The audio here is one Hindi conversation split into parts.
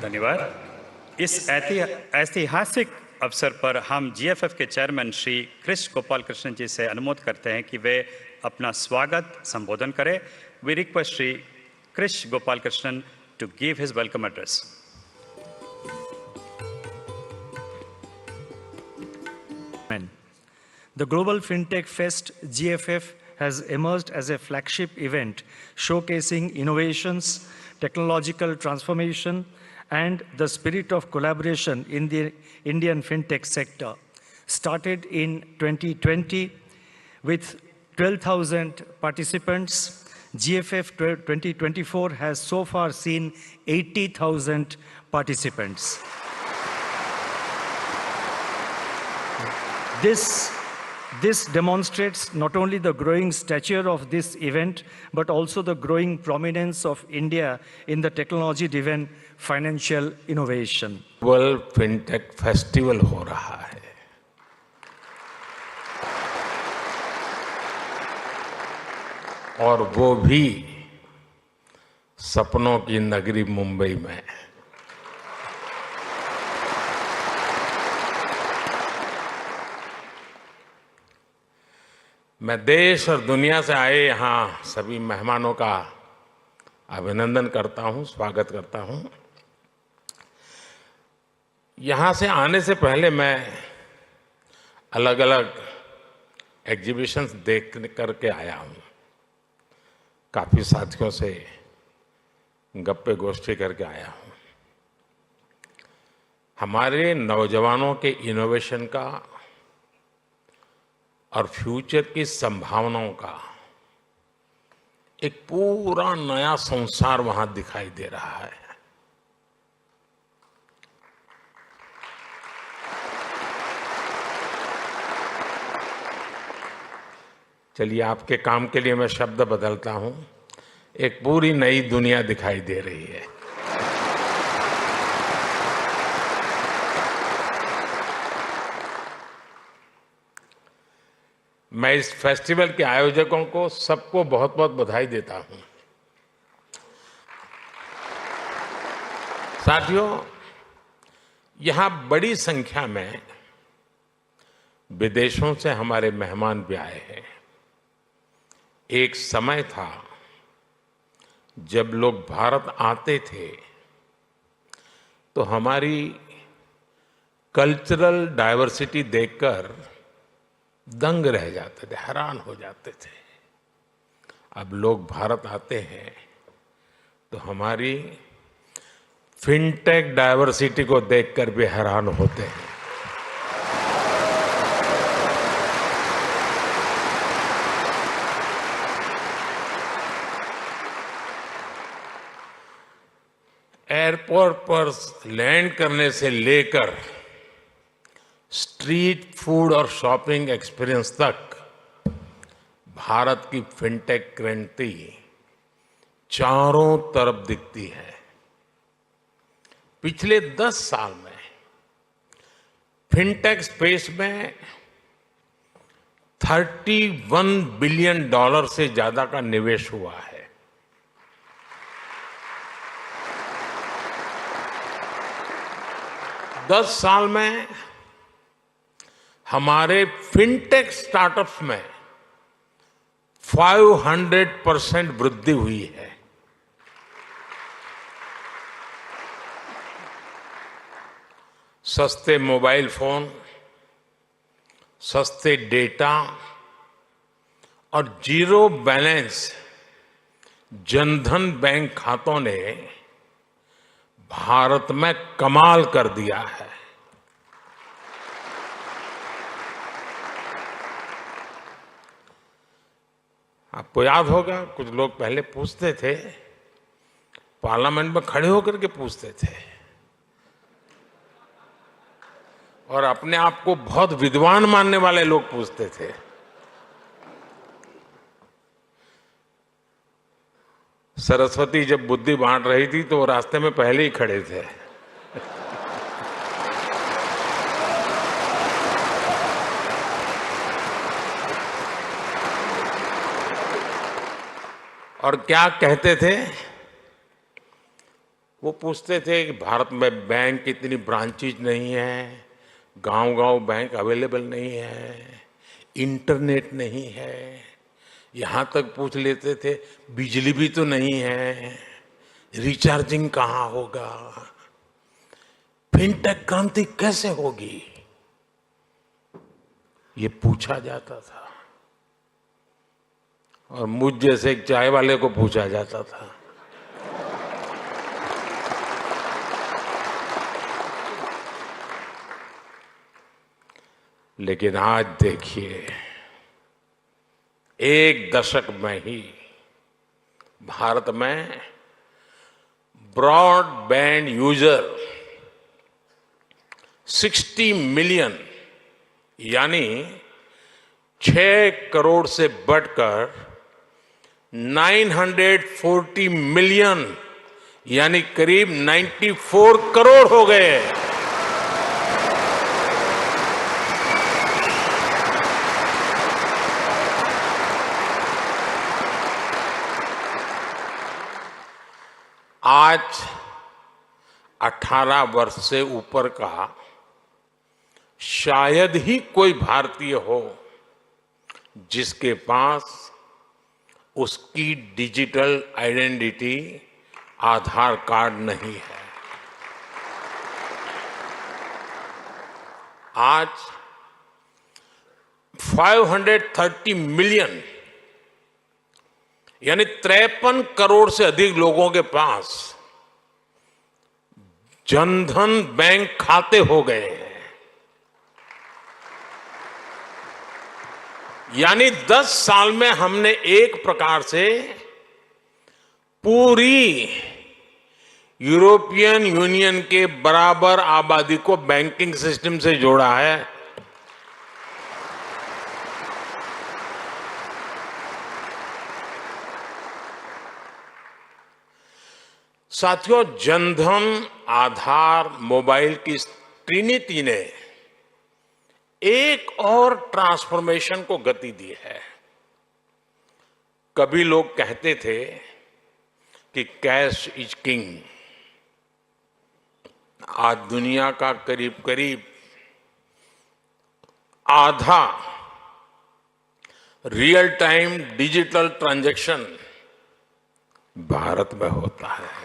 धन्यवाद। इस ऐतिहासिक अवसर पर हम जीएफएफ के चेयरमैन श्री कृष्ण गोपाल कृष्णन जी से अनुरोध करते हैं कि वे अपना स्वागत संबोधन करें। We request Shri Krishna Gopal Krishnan to give his welcome address. The Global FinTech Fest GFF has emerged as a flagship event showcasing innovations, technological transformation, and the spirit of collaboration in the Indian fintech sector. Started in 2020 with 12,000 participants, GFF 2024 has so far seen 80,000 participants. This demonstrates not only the growing stature of this event, but also the growing prominence of India in the technology-driven financial innovation. World fintech festival हो रहा है। और वो भी सपनों की नगरी मुंबई में। मैं देश और दुनिया से आए यहाँ सभी मेहमानों का अभिनंदन करता हूँ, स्वागत करता हूँ। यहाँ से आने से पहले मैं अलग अलग एग्जीबिशंस देख करके आया हूँ। काफ़ी साथियों से गप्पे गोष्ठी करके आया हूँ। हमारे नौजवानों के इनोवेशन का और फ्यूचर की संभावनाओं का एक पूरा नया संसार वहां दिखाई दे रहा है। चलिए, आपके काम के लिए मैं शब्द बदलता हूं। एक पूरी नई दुनिया दिखाई दे रही है। मैं इस फेस्टिवल के आयोजकों को सबको बहुत बहुत बधाई देता हूं। साथियों, यहां बड़ी संख्या में विदेशों से हमारे मेहमान भी आए हैं। एक समय था जब लोग भारत आते थे तो हमारी कल्चरल डाइवर्सिटी देखकर दंग रह जाते थे, हैरान हो जाते थे। अब लोग भारत आते हैं तो हमारी फिनटेक डाइवर्सिटी को देखकर भी हैरान होते हैं। एयरपोर्ट पर लैंड करने से लेकर स्ट्रीट फूड और शॉपिंग एक्सपीरियंस तक भारत की फिनटेक क्रांति चारों तरफ दिखती है। पिछले 10 साल में फिनटेक स्पेस में $31 बिलियन से ज्यादा का निवेश हुआ है। दस साल में हमारे फिनटेक स्टार्टअप्स में 500% वृद्धि हुई है। सस्ते मोबाइल फोन, सस्ते डेटा और जीरो बैलेंस जनधन बैंक खातों ने भारत में कमाल कर दिया है। आपको याद होगा, कुछ लोग पहले पूछते थे, पार्लियामेंट में खड़े होकर के पूछते थे और अपने आप को बहुत विद्वान मानने वाले लोग पूछते थे। सरस्वती जब बुद्धि बांट रही थी तो वो रास्ते में पहले ही खड़े थे। और क्या कहते थे? वो पूछते थे कि भारत में बैंक की इतनी ब्रांचेज नहीं है, गांव-गांव बैंक अवेलेबल नहीं है, इंटरनेट नहीं है, यहाँ तक पूछ लेते थे बिजली भी तो नहीं है, रिचार्जिंग कहाँ होगा, फिनटेक क्रांति कैसे होगी, ये पूछा जाता था। और मुझ जैसे एक चाय वाले को पूछा जाता था। लेकिन आज देखिए, एक दशक में ही भारत में ब्रॉडबैंड यूजर 60 मिलियन यानी 6 करोड़ से बढ़कर 940 मिलियन यानी करीब 94 करोड़ हो गए। आज 18 वर्ष से ऊपर का शायद ही कोई भारतीय हो जिसके पास उसकी डिजिटल आइडेंटिटी आधार कार्ड नहीं है। आज 530 मिलियन यानी 53 करोड़ से अधिक लोगों के पास जनधन बैंक खाते हो गए हैं। यानी 10 साल में हमने एक प्रकार से पूरी यूरोपियन यूनियन के बराबर आबादी को बैंकिंग सिस्टम से जोड़ा है। साथियों, जनधन, आधार, मोबाइल की ट्रिनिटी ने एक और ट्रांसफॉर्मेशन को गति दी है। कभी लोग कहते थे कि कैश इज किंग। आज दुनिया का करीब करीब आधा real time digital transaction Bharat में होता है।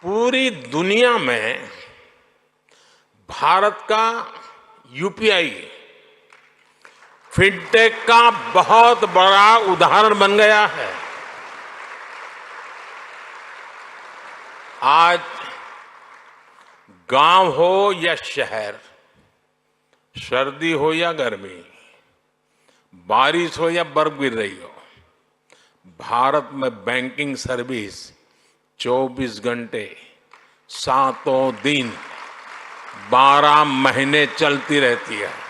पूरी दुनिया में भारत का यूपीआई फिनटेक का बहुत बड़ा उदाहरण बन गया है। आज गांव हो या शहर, सर्दी हो या गर्मी, बारिश हो या बर्फ गिर रही हो, भारत में बैंकिंग सर्विस 24 घंटे 7 दिन 12 महीने चलती रहती है।